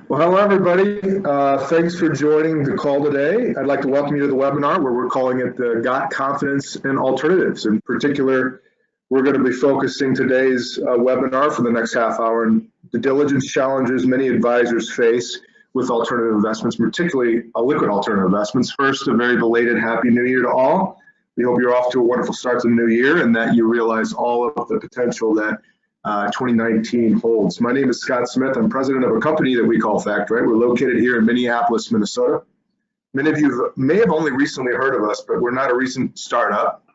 Well, hello, everybody. Thanks for joining the call today. I'd like to welcome you to the webinar where we're calling it the Got Confidence in Alternatives. In particular, we're going to be focusing today's webinar for the next half hour on the diligence challenges many advisors face with alternative investments, particularly liquid alternative investments. First, a very belated Happy New Year to all. We hope you're off to a wonderful start to the new year and that you realize all of the potential that 2019 holds. My name is Scott Smith. I'm president of a company that we call FactRight. We're located here in Minneapolis, Minnesota. Many of you may have only recently heard of us, but we're not a recent startup.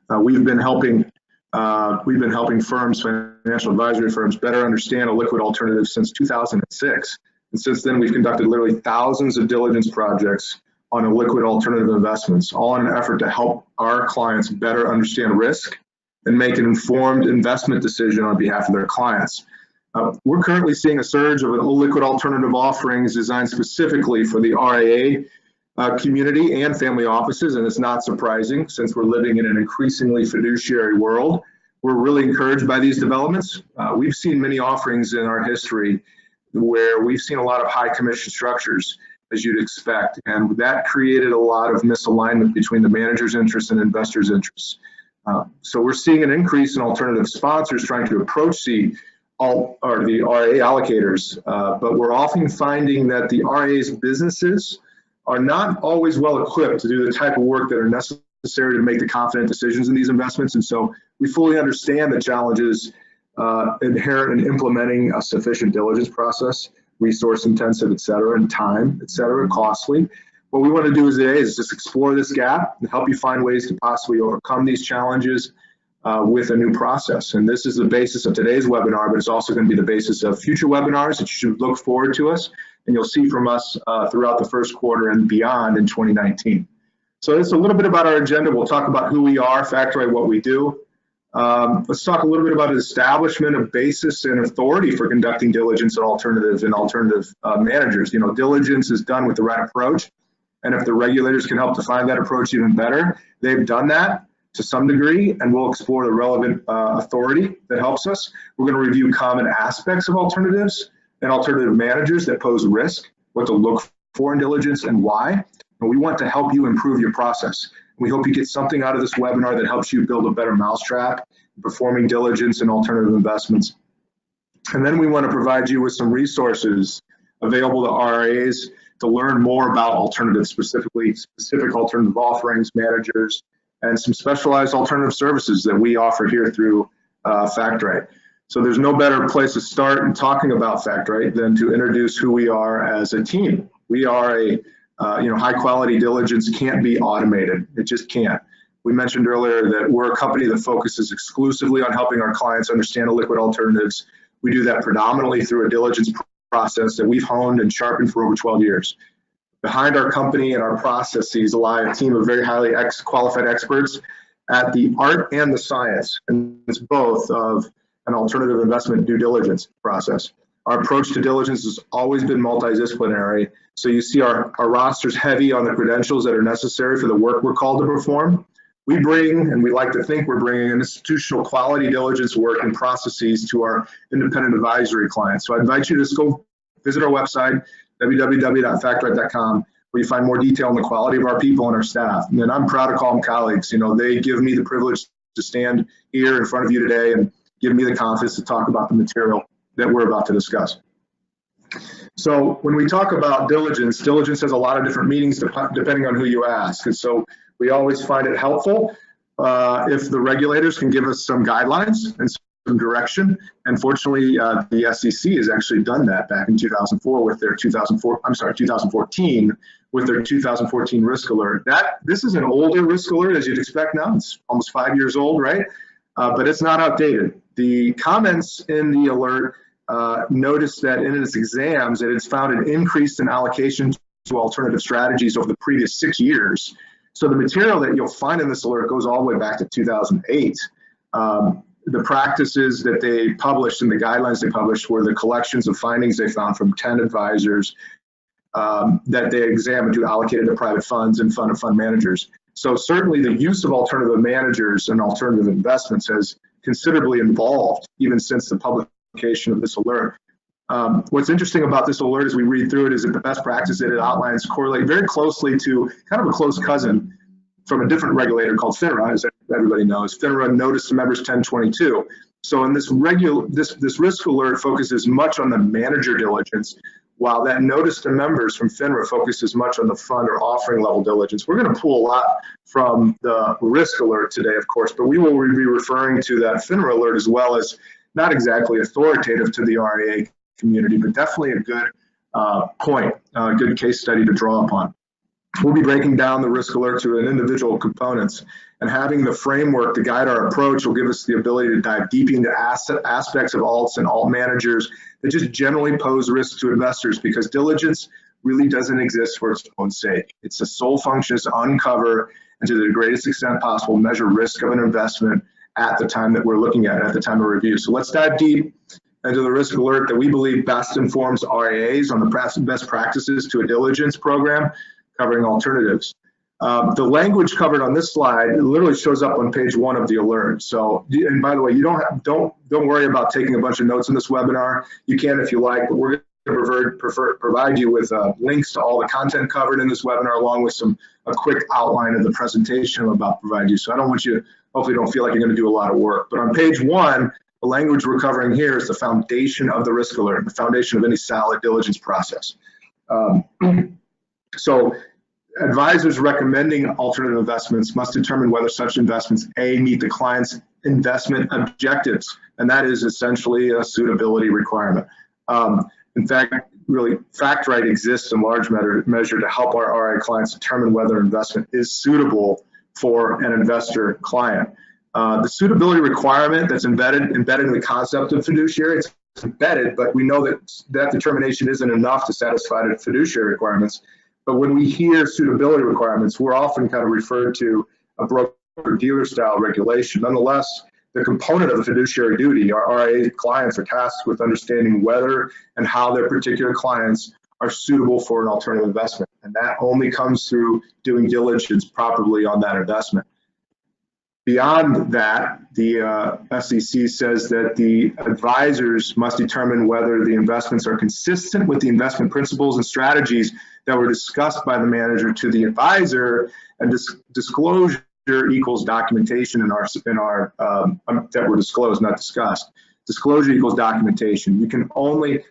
We've been helping firms, financial advisory firms, better understand a liquid alternative since 2006. And since then, we've conducted literally thousands of diligence projects on a liquid alternative investments, all in an effort to help our clients better understand risk and make an informed investment decision on behalf of their clients. We're currently seeing a surge of liquid alternative offerings designed specifically for the RIA community and family offices, and it's not surprising since we're living in an increasingly fiduciary world. We're really encouraged by these developments. We've seen many offerings in our history where we've seen a lot of high commission structures, as you'd expect, and that created a lot of misalignment between the manager's interests and investors' interests. So we're seeing an increase in alternative sponsors trying to approach the RIA allocators, but we're often finding that the RIA's businesses are not always well equipped to do the type of work that are necessary to make the confident decisions in these investments. And so we fully understand the challenges inherent in implementing a sufficient diligence process, resource intensive, et cetera, and time, et cetera, costly. What we want to do today is just explore this gap and help you find ways to possibly overcome these challenges with a new process. And this is the basis of today's webinar, but it's also going to be the basis of future webinars that you should look forward to us. And you'll see from us throughout the first quarter and beyond in 2019. So it's a little bit about our agenda. We'll talk about who we are, FactRight, what we do. Let's talk a little bit about the establishment of basis and authority for conducting diligence and alternative managers. You know, diligence is done with the right approach. And if the regulators can help define that approach even better, they've done that to some degree, and we'll explore the relevant authority that helps us. We're going to review common aspects of alternatives and alternative managers that pose risk, what to look for in diligence and why. And we want to help you improve your process. We hope you get something out of this webinar that helps you build a better mousetrap in performing diligence and alternative investments. And then we want to provide you with some resources available to RIAs to learn more about alternatives, specific alternative offerings, managers, and some specialized alternative services that we offer here through FactRight. So there's no better place to start in talking about FactRight than to introduce who we are as a team. We are a high quality diligence can't be automated. It just can't. We mentioned earlier that we're a company that focuses exclusively on helping our clients understand liquid alternatives. We do that predominantly through a diligence process that we've honed and sharpened for over 12 years. Behind our company and our processes lie a team of very highly qualified experts at the art and the science, and it's both of an alternative investment due diligence process. Our approach to diligence has always been multidisciplinary, so you see our roster's heavy on the credentials that are necessary for the work we're called to perform. We bring, and we like to think we're bringing, institutional quality diligence work and processes to our independent advisory clients. So I invite you to just go visit our website, www.factright.com, where you find more detail on the quality of our people and our staff. And then I'm proud to call them colleagues. You know, they give me the privilege to stand here in front of you today and give me the confidence to talk about the material that we're about to discuss. So when we talk about diligence has a lot of different meanings depending on who you ask. And so we always find it helpful if the regulators can give us some guidelines and some direction. And fortunately, the SEC has actually done that back in 2004 with their 2014 with their 2014 risk alert. This is an older risk alert, as you'd expect now. It's almost 5 years old, right? But it's not outdated. The comments in the alert notice that in its exams, that it's found an increase in allocation to alternative strategies over the previous 6 years. So the material that you'll find in this alert goes all the way back to 2008. The practices that they published and the guidelines they published were the collections of findings they found from 10 advisors that they examined who allocated to private funds and fund-of-fund managers. So certainly the use of alternative managers and alternative investments has considerably evolved even since the publication of this alert. What's interesting about this alert as we read through it is that the best practice that it outlines correlate very closely to kind of a close cousin from a different regulator called FINRA, as everybody knows. FINRA Notice to Members 1022. So in this risk alert focuses much on the manager diligence, while that notice to members from FINRA focuses much on the fund or offering level diligence. We're going to pull a lot from the risk alert today, of course, but we will be referring to that FINRA alert as well as not exactly authoritative to the RIA community, but definitely a good point, a good case study to draw upon. We'll be breaking down the risk alert to an individual components, and having the framework to guide our approach will give us the ability to dive deep into aspects of alts and alt managers that just generally pose risks to investors, because diligence really doesn't exist for its own sake. Its the sole function is to uncover and to the greatest extent possible measure risk of an investment at the time that we're looking at the time of review. So let's dive deep into the risk alert that we believe best informs RIAs on the best practices to a diligence program covering alternatives. The language covered on this slide literally shows up on page 1 of the alert. So, and by the way, you don't worry about taking a bunch of notes in this webinar. You can if you like, but we're going to provide you with links to all the content covered in this webinar, along with a quick outline of the presentation I'm about to provide you. So I don't want you, hopefully, don't feel like you're going to do a lot of work. But on page 1, the language we're covering here is the foundation of the risk alert, the foundation of any solid diligence process. So advisors recommending alternative investments must determine whether such investments, A, meet the client's investment objectives, and that is essentially a suitability requirement. In fact, really, FactRight exists in large measure to help our RIA clients determine whether investment is suitable for an investor client. The suitability requirement that's embedded in the concept of fiduciary, it's embedded, but we know that determination isn't enough to satisfy the fiduciary requirements. But when we hear suitability requirements, we're often kind of referred to a broker-dealer style regulation. Nonetheless, the component of the fiduciary duty, our RIA clients are tasked with understanding whether and how their particular clients are suitable for an alternative investment. And that only comes through doing diligence properly on that investment. Beyond that, the SEC says that the advisors must determine whether the investments are consistent with the investment principles and strategies that were discussed by the manager to the advisor, and disclosure equals documentation in our that were disclosed, not discussed. Disclosure equals documentation.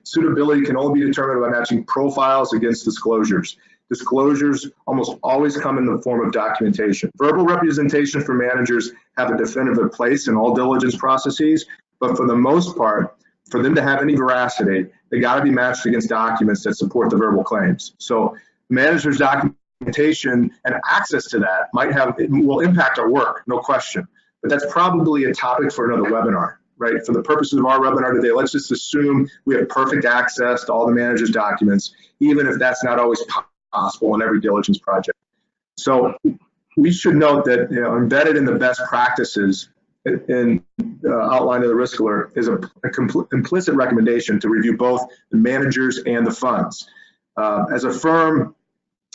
Suitability can only be determined by matching profiles against disclosures. Disclosures almost always come in the form of documentation. Verbal representation for managers have a definitive place in all diligence processes, but for the most part, for them to have any veracity, they got to be matched against documents that support the verbal claims. So managers' documentation and access to that will impact our work, no question. But that's probably a topic for another webinar, right? For the purposes of our webinar today, let's just assume we have perfect access to all the managers' documents, even if that's not always possible in every diligence project. So we should note that embedded in the best practices in outline of the risk alert is an implicit recommendation to review both the managers and the funds. As a firm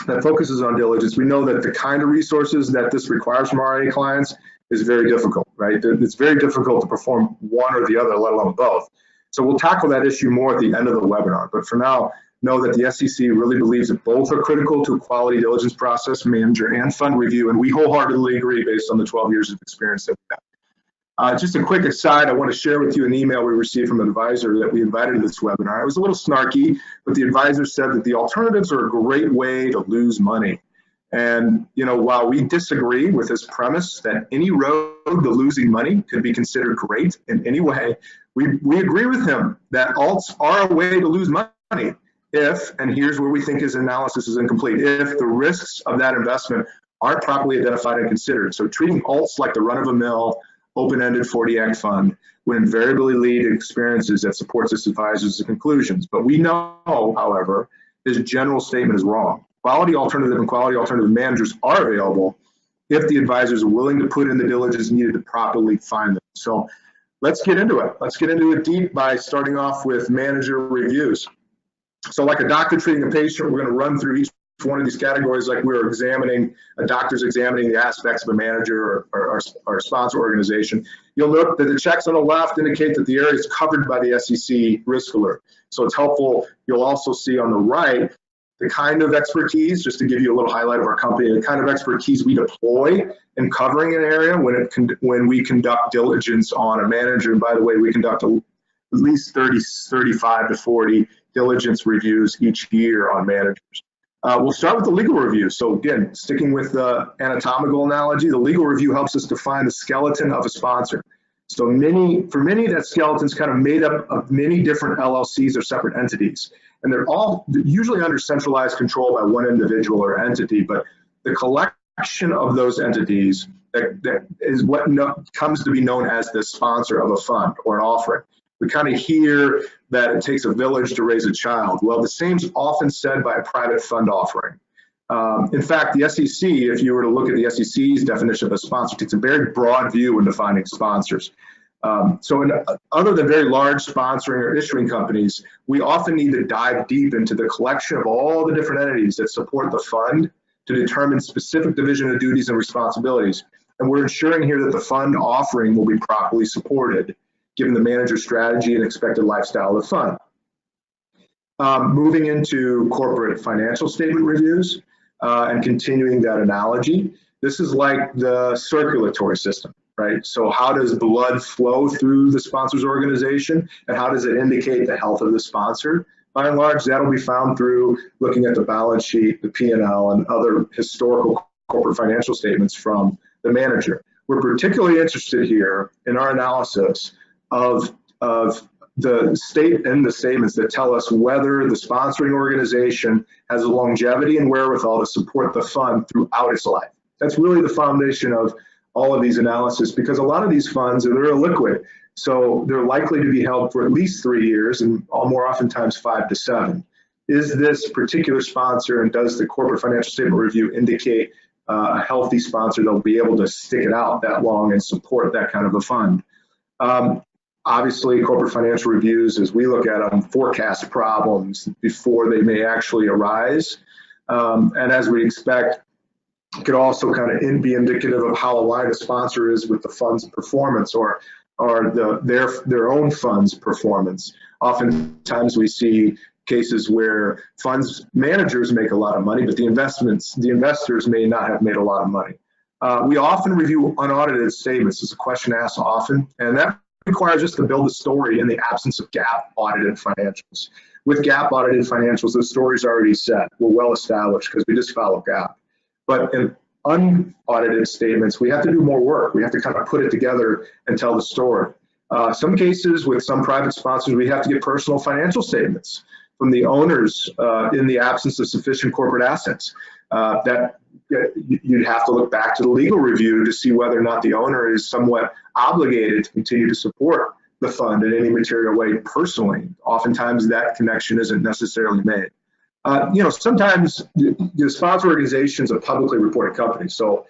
that focuses on diligence, we know that the kind of resources that this requires from RIA clients is very difficult, right? It's very difficult to perform one or the other, let alone both. So we'll tackle that issue more at the end of the webinar. But for now, know that the SEC really believes that both are critical to a quality diligence process, manager and fund review, and we wholeheartedly agree based on the 12 years of experience that we have. Just a quick aside, I want to share with you an email we received from an advisor that we invited to this webinar. It was a little snarky, but the advisor said that the alternatives are a great way to lose money. And while we disagree with his premise that any road to losing money could be considered great in any way, we agree with him that alts are a way to lose money if, and here's where we think his analysis is incomplete, if the risks of that investment aren't properly identified and considered. So treating alts like the run-of-the-mill open-ended 40 Act fund would invariably lead to experiences that supports this advisor's conclusions. But we know, however, his general statement is wrong. Quality alternative and quality alternative managers are available if the advisors are willing to put in the diligence needed to properly find them. So let's get into it. Let's get into it deep by starting off with manager reviews. So like a doctor treating a patient, we're going to run through each one of these categories, like we were examining, a doctor's examining the aspects of a manager or sponsor organization, you'll note that the checks on the left indicate that the area is covered by the SEC risk alert. So it's helpful. You'll also see on the right the kind of expertise, just to give you a little highlight of our company, the kind of expertise we deploy in covering an area when we conduct diligence on a manager. And by the way, we conduct at least 35 to 40 diligence reviews each year on managers. We'll start with the legal review. So again, sticking with the anatomical analogy, the legal review helps us define the skeleton of a sponsor. So for many, that skeleton's kind of made up of many different LLCs or separate entities. And they're all usually under centralized control by one individual or entity, but the collection of those entities that is what comes to be known as the sponsor of a fund or an offering. We kind of hear that it takes a village to raise a child. Well, the same is often said by a private fund offering. In fact, the SEC, if you were to look at the SEC's definition of a sponsor, takes a very broad view when defining sponsors. Other than very large sponsoring or issuing companies, we often need to dive deep into the collection of all the different entities that support the fund to determine specific division of duties and responsibilities. And we're ensuring here that the fund offering will be properly supported, given the manager's strategy and expected lifestyle of the fund. Moving into corporate financial statement reviews and continuing that analogy, this is like the circulatory system, right? So how does blood flow through the sponsor's organization, and how does it indicate the health of the sponsor? By and large, that'll be found through looking at the balance sheet, the P&L, and other historical corporate financial statements from the manager. We're particularly interested here in our analysis of the statements that tell us whether the sponsoring organization has the longevity and wherewithal to support the fund throughout its life. That's really the foundation of all of these analyses, because a lot of these funds, they're illiquid. So they're likely to be held for at least 3 years and more oftentimes 5 to 7. Is this particular sponsor, and does the corporate financial statement review indicate a healthy sponsor that'll be able to stick it out that long and support that kind of a fund? Obviously, corporate financial reviews, as we look at them, forecast problems before they may actually arise. And as we expect, it could also kind of be indicative of how aligned a sponsor is with the fund's performance or their own fund's performance. Oftentimes we see cases where funds managers make a lot of money, but the investors may not have made a lot of money. We often review unaudited statements. It's a question asked often, and that requires us to build a story in the absence of GAAP audited financials. With GAAP audited financials, the story's already set. We're well established because we just follow GAAP. But in unaudited statements, we have to do more work. We have to kind of put it together and tell the story. Some cases with some private sponsors, we have to get personal financial statements from the owners in the absence of sufficient corporate assets. You'd have to look back to the legal review to see whether or not the owner is somewhat obligated to continue to support the fund in any material way personally. Oftentimes that connection isn't necessarily made. Sometimes the sponsor organization is a publicly reported company, so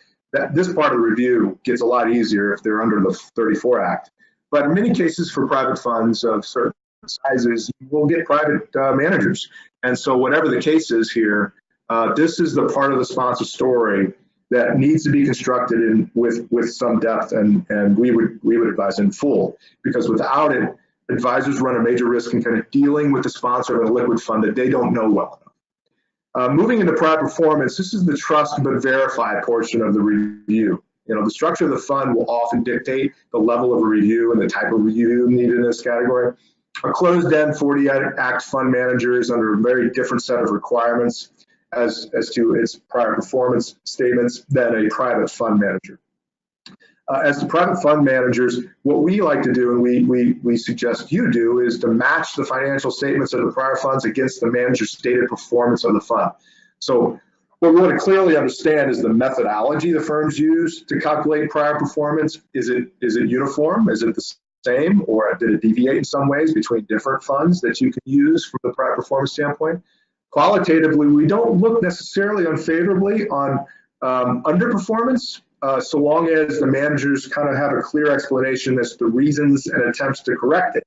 this part of the review gets a lot easier if they're under the 34 Act. But in many cases for private funds of certain sizes, we'll get private managers. And so whatever the case is here, this is the part of the sponsor story that needs to be constructed with some depth, and we would advise in full, because without it, advisors run a major risk in kind of dealing with the sponsor of a liquid fund that they don't know well enough. Moving into prior performance, this is the trust but verify portion of the review. The structure of the fund will often dictate the level of a review and the type of review needed in this category. A closed-end 40 Act fund manager is under a very different set of requirements as to its prior performance statements than a private fund manager. As to private fund managers, what we like to do, and we suggest you do, is to match the financial statements of the prior funds against the manager's stated performance of the fund. So what we want to clearly understand is the methodology the firms use to calculate prior performance. Is it uniform? Is it the same, or did it deviate in some ways between different funds that you can use from the prior performance standpoint? Qualitatively, we don't look necessarily unfavorably on underperformance, so long as the managers kind of have a clear explanation as to the reasons and attempts to correct it.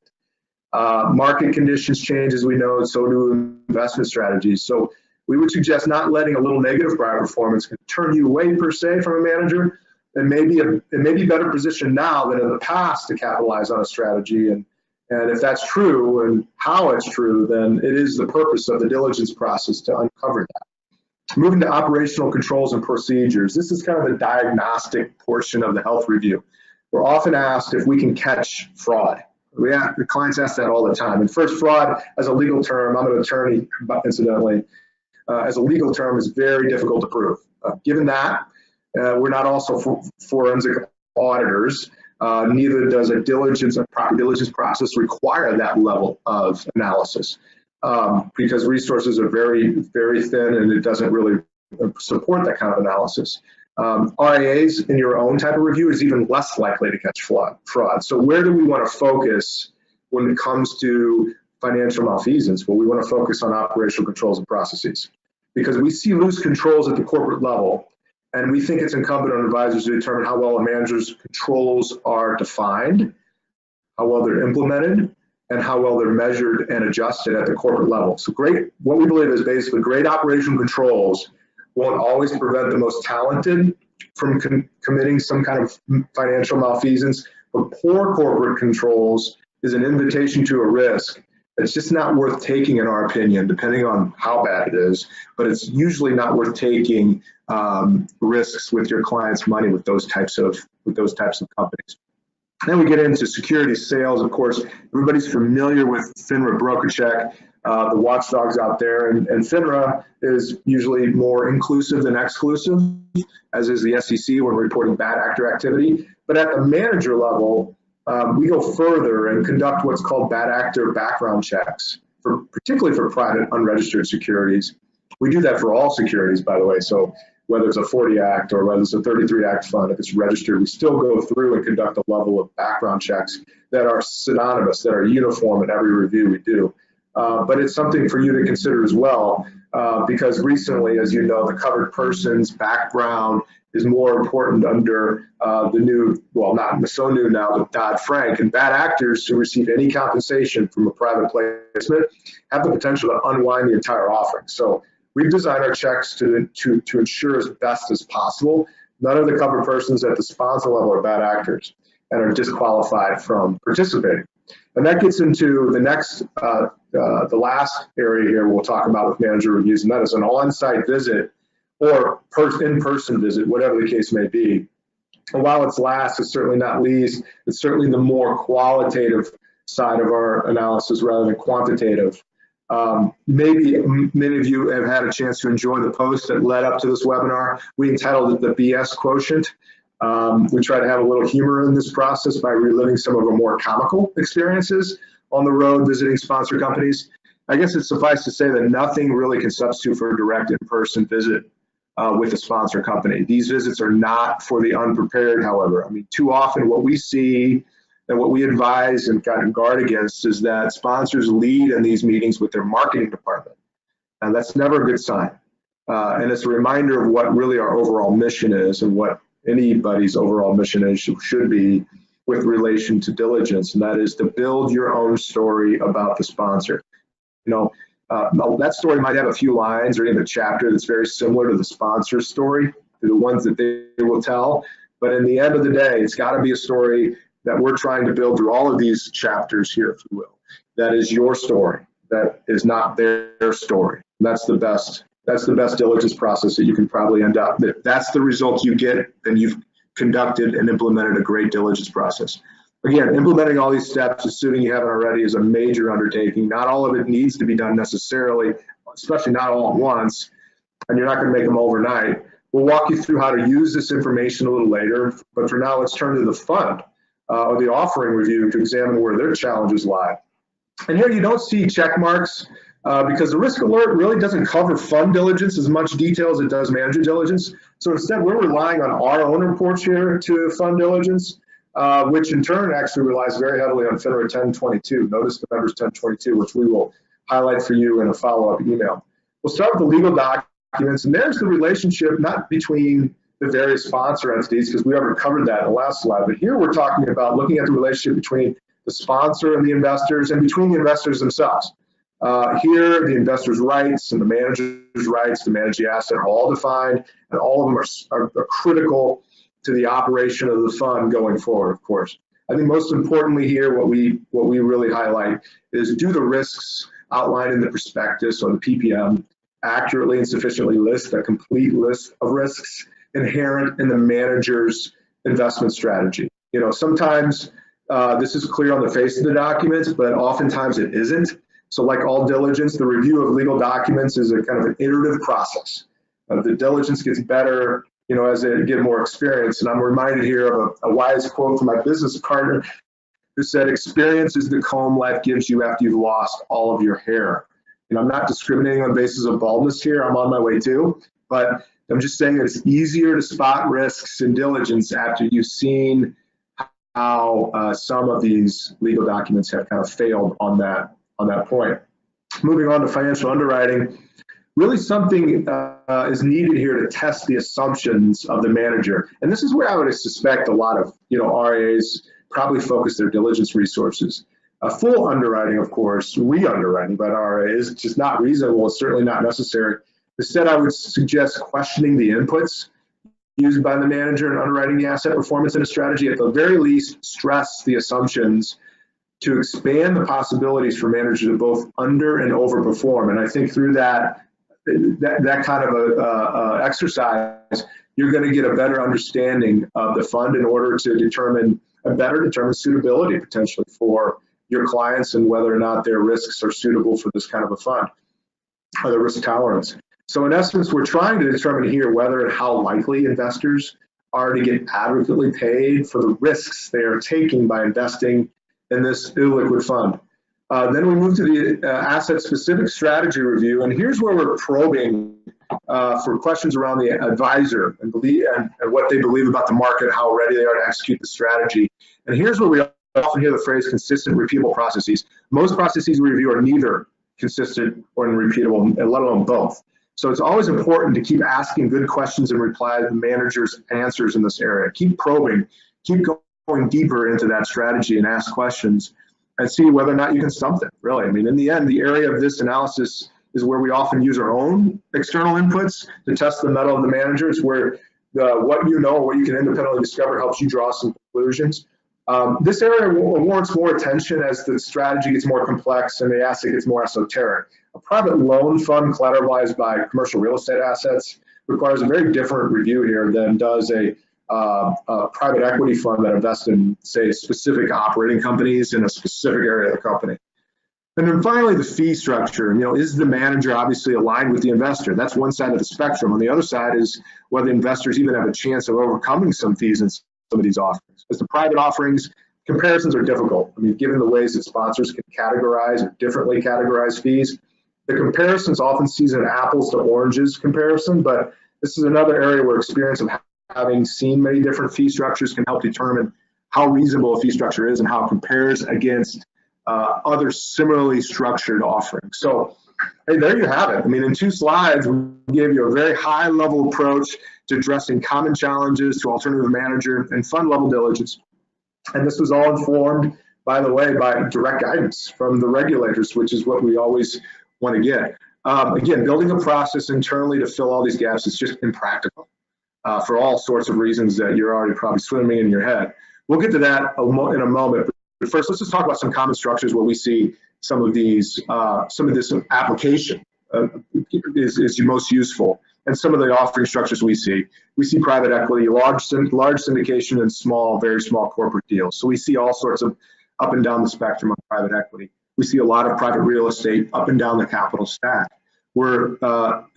Market conditions change, as we know, and so do investment strategies. So we would suggest not letting a little negative prior performance turn you away per se from a manager. It may be better positioned now than in the past to capitalize on a strategy. And if that's true and how it's true, then it is the purpose of the diligence process to uncover that. Moving to operational controls and procedures. This is kind of the diagnostic portion of the health review. We're often asked if we can catch fraud. The clients ask that all the time. And first, fraud as a legal term, I'm an attorney, incidentally, as a legal term is very difficult to prove. Given that, we're not also forensic auditors. Neither does a proper diligence process require that level of analysis because resources are very, very thin and it doesn't really support that kind of analysis. RIAs in your own type of review is even less likely to catch fraud. So where do we want to focus when it comes to financial malfeasance? Well, we want to focus on operational controls and processes because we see loose controls at the corporate level. And we think it's incumbent on advisors to determine how well a manager's controls are defined, how well they're implemented, and how well they're measured and adjusted at the corporate level. So what we believe is basically great operational controls won't always prevent the most talented from committing some kind of financial malfeasance, but poor corporate controls is an invitation to a risk. It's just not worth taking, in our opinion, depending on how bad it is, but it's usually not worth taking risks with your client's money with those types of companies. Then we get into security sales. Of course, everybody's familiar with FINRA BrokerCheck, the watchdogs out there, and FINRA is usually more inclusive than exclusive, as is the SEC when reporting bad actor activity. But at the manager level, we go further and conduct what's called bad actor background checks, particularly for private unregistered securities. We do that for all securities, by the way. So whether it's a 40 Act or whether it's a 33 Act fund, if it's registered, we still go through and conduct a level of background checks that are synonymous, that are uniform in every review we do. But it's something for you to consider as well, because recently, as you know, the covered person's background is more important under the new, well, not so new now, but Dodd-Frank. And bad actors who receive any compensation from a private placement have the potential to unwind the entire offering. So we've designed our checks to ensure as best as possible none of the covered persons at the sponsor level are bad actors and are disqualified from participating. And that gets into the next, the last area here we'll talk about with manager reviews, and that is an on-site visit or in-person visit, whatever the case may be. And while it's last, it's certainly not least. It's certainly the more qualitative side of our analysis rather than quantitative. Maybe many of you have had a chance to enjoy the post that led up to this webinar. We entitled it the BS Quotient. We try to have a little humor in this process by reliving some of our more comical experiences on the road visiting sponsor companies. I guess it's suffice to say that nothing really can substitute for a direct in-person visit with a sponsor company. These visits are not for the unprepared, however. I mean, too often what we see and what we advise and kind of guard against is that sponsors lead in these meetings with their marketing department. And that's never a good sign. And it's a reminder of what really our overall mission is and what anybody's overall mission is, should be with relation to diligence, and that is to build your own story about the sponsor. You know, that story might have a few lines or even a chapter that's very similar to the sponsor's story, to the ones that they will tell, but in the end of the day, it's got to be a story that we're trying to build through all of these chapters here, if you will. That is your story. That is not their story. That's the best diligence process that you can probably end up. If that's the result you get, then you've conducted and implemented a great diligence process. Again, implementing all these steps, assuming you haven't already, is a major undertaking. Not all of it needs to be done necessarily, especially not all at once, and you're not going to make them overnight. We'll walk you through how to use this information a little later, but for now, let's turn to the fund or the offering review to examine where their challenges lie. And here you don't see check marks because the risk alert really doesn't cover fund diligence as much detail as it does manager diligence. So instead, we're relying on our own reports here to fund diligence, which in turn actually relies very heavily on FINRA 1022, Notice to Members 1022, which we will highlight for you in a follow-up email. We'll start with the legal documents, and there's the relationship not between the various sponsor entities, because we already covered that in the last slide, but here we're talking about looking at the relationship between the sponsor and the investors and between the investors themselves. Here, the investor's rights and the manager's rights to manage the asset are all defined, and all of them are critical to the operation of the fund going forward, of course. I think most importantly here, what we really highlight is, do the risks outlined in the prospectus or the PPM accurately and sufficiently list a complete list of risks inherent in the manager's investment strategy. You know, sometimes this is clear on the face of the documents, but oftentimes it isn't. So like all diligence, the review of legal documents is a kind of an iterative process. The diligence gets better, you know, as they get more experience. And I'm reminded here of a wise quote from my business partner who said, "Experience is the comb life gives you after you've lost all of your hair." And I'm not discriminating on the basis of baldness here. I'm on my way too. But I'm just saying that it's easier to spot risks in diligence after you've seen how some of these legal documents have kind of failed on that point. Moving on to financial underwriting, really something is needed here to test the assumptions of the manager. And this is where I would suspect a lot of RIAs probably focus their diligence resources. Full underwriting, of course, re-underwriting by an RIA is just not reasonable. It's certainly not necessary. Instead, I would suggest questioning the inputs used by the manager in underwriting the asset performance in a strategy. At the very least, stress the assumptions to expand the possibilities for managers to both under and overperform. And I think through that kind of exercise, you're going to get a better understanding of the fund in order to better determine suitability potentially for your clients and whether or not their risks are suitable for this kind of a fund, or the risk tolerance. So in essence, we're trying to determine here whether and how likely investors are to get adequately paid for the risks they are taking by investing in this illiquid fund. Then we move to the asset-specific strategy review, and here's where we're probing for questions around the advisor and what they believe about the market, how ready they are to execute the strategy. And here's where we often hear the phrase consistent, repeatable processes. Most processes we review are neither consistent or repeatable, let alone both. So it's always important to keep asking good questions and reply to the manager's answers in this area. Keep probing, keep going deeper into that strategy and ask questions and see whether or not you can stump it, really. I mean, in the end, the area of this analysis is where we often use our own external inputs to test the mettle of the manager. It's where what you know, what you can independently discover helps you draw some conclusions. This area warrants more attention as the strategy gets more complex and the asset gets more esoteric. A private loan fund collateralized by commercial real estate assets requires a very different review here than does a private equity fund that invests in, say, specific operating companies in a specific area of the company. And then finally, the fee structure. Is the manager obviously aligned with the investor? That's one side of the spectrum. On the other side is whether investors even have a chance of overcoming some fees in some of these offerings. As the private offerings, comparisons are difficult. I mean, given the ways that sponsors can categorize or differently categorize fees, the comparisons often sees an apples to oranges comparison, but this is another area where experience of having seen many different fee structures can help determine how reasonable a fee structure is and how it compares against other similarly structured offerings. So, hey, there you have it. I mean, in 2 slides, we gave you a very high-level approach to addressing common challenges to alternative manager and fund level diligence. And this was all informed, by the way, by direct guidance from the regulators, which is what we always want to get. Again, building a process internally to fill all these gaps is just impractical for all sorts of reasons that you're already probably swimming in your head. We'll get to that in a moment. But first, let's just talk about some common structures where we see some of this application is most useful, and some of the offering structures we see. We see private equity, large syndication, and very small corporate deals. So we see all sorts of up and down the spectrum of private equity. We see a lot of private real estate up and down the capital stack. We're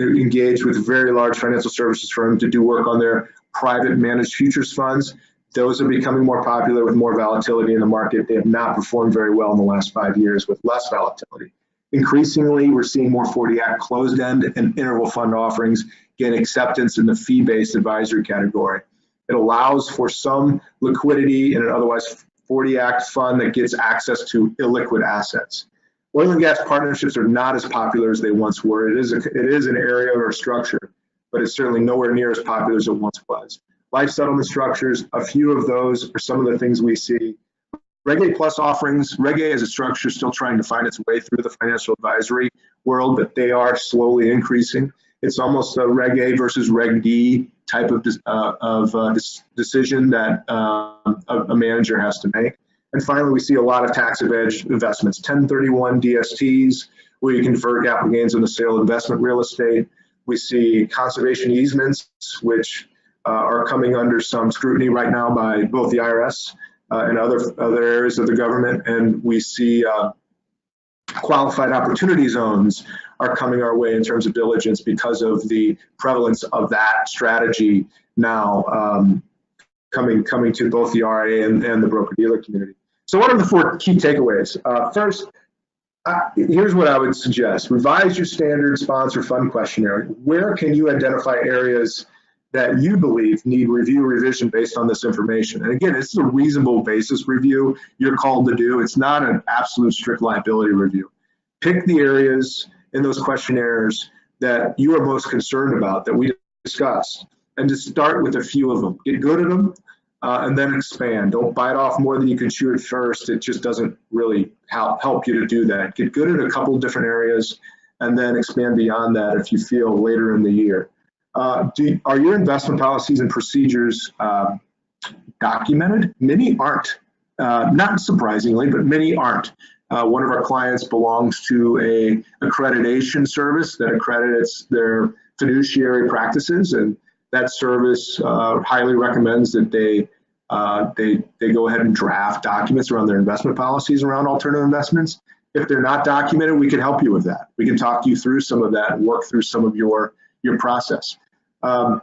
engaged with very large financial services firms to do work on their private managed futures funds. Those are becoming more popular with more volatility in the market. They have not performed very well in the last 5 years with less volatility. Increasingly, we're seeing more 40 Act closed-end and interval fund offerings gain acceptance in the fee-based advisory category. It allows for some liquidity in an otherwise 40 Act fund that gets access to illiquid assets. Oil and gas partnerships are not as popular as they once were. It is an area or structure, but it's certainly nowhere near as popular as it once was. Life settlement structures, a few of those are some of the things we see. Reg A Plus offerings, Reg A as a structure is still trying to find its way through the financial advisory world, but they are slowly increasing. It's almost a Reg A versus Reg D type of decision that a manager has to make. And finally, we see a lot of tax-advantaged investments, 1031 DSTs, where you convert capital gains on the sale of investment real estate. We see conservation easements, which are coming under some scrutiny right now by both the IRS and other areas of the government. And we see qualified opportunity zones are coming our way in terms of diligence because of the prevalence of that strategy now coming to both the RIA and the broker-dealer community. So what are the 4 key takeaways? First, here's what I would suggest. Revise your standard sponsor fund questionnaire. Where can you identify areas that you believe need review revision based on this information? And again, it's a reasonable basis review you're called to do. It's not an absolute strict liability review. Pick the areas in those questionnaires that you are most concerned about that we discussed, and just start with a few of them. Get good at them, and then expand. Don't bite off more than you can chew at first. It just doesn't really help you to do that. Get good at a couple of different areas, and then expand beyond that if you feel later in the year. Are your investment policies and procedures documented? Many aren't. Not surprisingly, but many aren't. One of our clients belongs to a accreditation service that accredits their fiduciary practices, and that service highly recommends that they go ahead and draft documents around their investment policies around alternative investments. If they're not documented, we can help you with that. We can talk you through some of that and work through some of your process. Can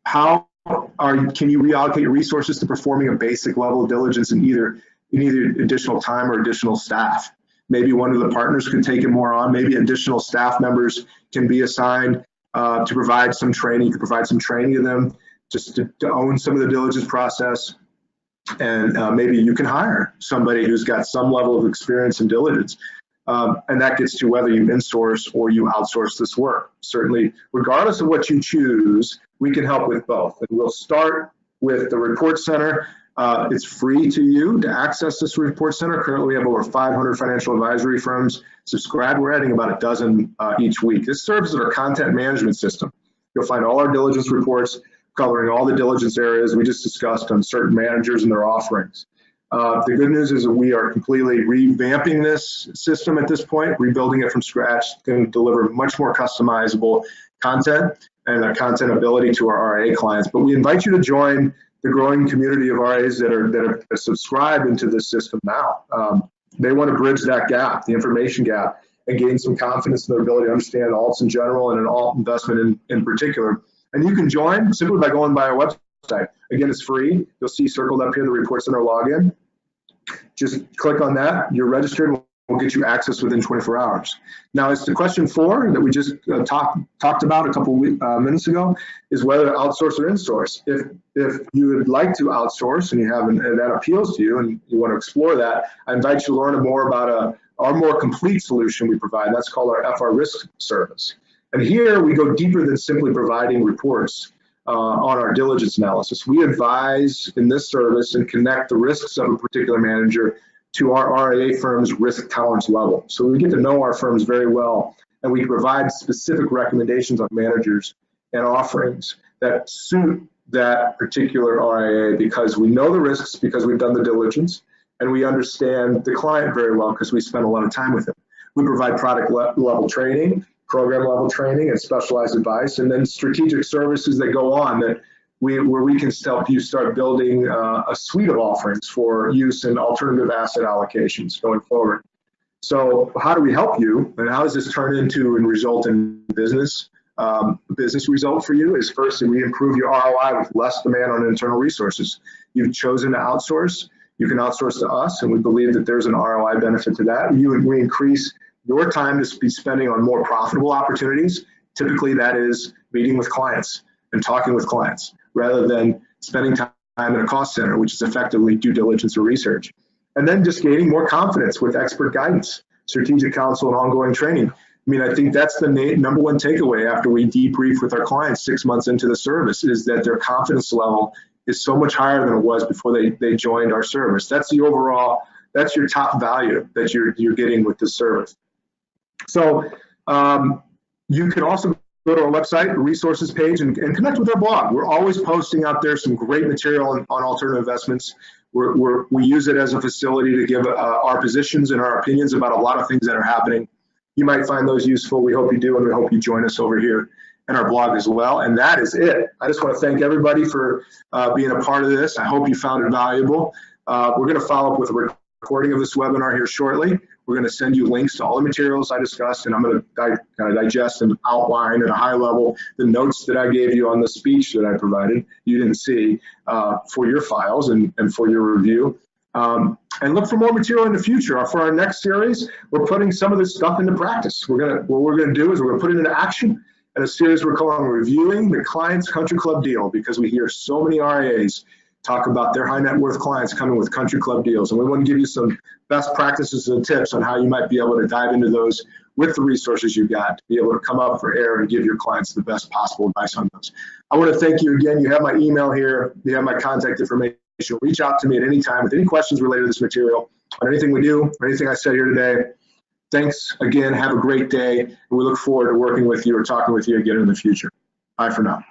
you reallocate your resources to performing a basic level of diligence in either additional time or additional staff? Maybe one of the partners could take it more on. Maybe additional staff members can be assigned to provide some training. You could provide some training to them just to own some of the diligence process. And maybe you can hire somebody who's got some level of experience in diligence. And that gets to whether you insource or you outsource this work. Certainly, regardless of what you choose, we can help with both. And we'll start with the Report Center. It's free to you to access this Report Center. Currently, we have over 500 financial advisory firms subscribed. We're adding about a dozen each week. This serves as our content management system. You'll find all our diligence reports covering all the diligence areas we just discussed on certain managers and their offerings. The good news is that we are completely revamping this system at this point, rebuilding it from scratch, going to deliver much more customizable content and a content ability to our RIA clients. But we invite you to join the growing community of RIAs that are subscribed into this system now. They want to bridge that gap, the information gap, and gain some confidence in their ability to understand alts in general and an alt investment in particular. And you can join simply by going by our website. Again, it's free. You'll see circled up here the Report Center login. Just click on that. You're registered. We'll get you access within 24 hours. Now, as to question 4 that we just talked about a couple minutes ago, is whether to outsource or insource. If you would like to outsource and that appeals to you and you want to explore that, I invite you to learn more about our more complete solution we provide. That's called our FR Risk Service. And here we go deeper than simply providing reports on our diligence analysis. We advise in this service and connect the risks of a particular manager to our RIA firm's risk tolerance level. So we get to know our firms very well, and we provide specific recommendations on managers and offerings that suit that particular RIA because we know the risks, because we've done the diligence, and we understand the client very well because we spend a lot of time with them. We provide product level training, program level training, and specialized advice, and then strategic services that go on where we can help you start building a suite of offerings for use in alternative asset allocations going forward. So how do we help you, and how does this turn into and result in business result for you? Is first that we improve your ROI with less demand on internal resources. You've chosen to outsource. You can outsource to us, and we believe that there's an ROI benefit to that. We increase your time to be spending on more profitable opportunities. Typically, that is meeting with clients and talking with clients, rather than spending time in a cost center, which is effectively due diligence or research. And then just gaining more confidence with expert guidance, strategic counsel, and ongoing training. I mean, I think that's the number one takeaway after we debrief with our clients 6 months into the service, is that their confidence level is so much higher than it was before they joined our service. That's the overall, that's your top value that you're getting with this service. So you can also go to our website, resources page, and connect with our blog. We're always posting out there some great material on alternative investments. We use it as a facility to give our positions and our opinions about a lot of things that are happening. You might find those useful. We hope you do, and we hope you join us over here in our blog as well. And that is it. I just want to thank everybody for being a part of this. I hope you found it valuable. We're going to follow up with a recording of this webinar here shortly. We're going to send you links to all the materials I discussed, and I'm going to digest and outline at a high level the notes that I gave you on the speech that I provided, you didn't see, for your files and for your review. And look for more material in the future. For our next series, we're putting some of this stuff into practice. What we're going to do is we're going to put it into action in a series we're calling Reviewing the Client's Country Club Deal, because we hear so many RIAs talk about their high net worth clients coming with country club deals. And we want to give you some best practices and tips on how you might be able to dive into those with the resources you got to be able to come up for air and give your clients the best possible advice on those. I want to thank you again. You have my email here. You have my contact information. Reach out to me at any time with any questions related to this material, on anything we do, or anything I said here today. Thanks again. Have a great day. And we look forward to working with you or talking with you again in the future. Bye for now.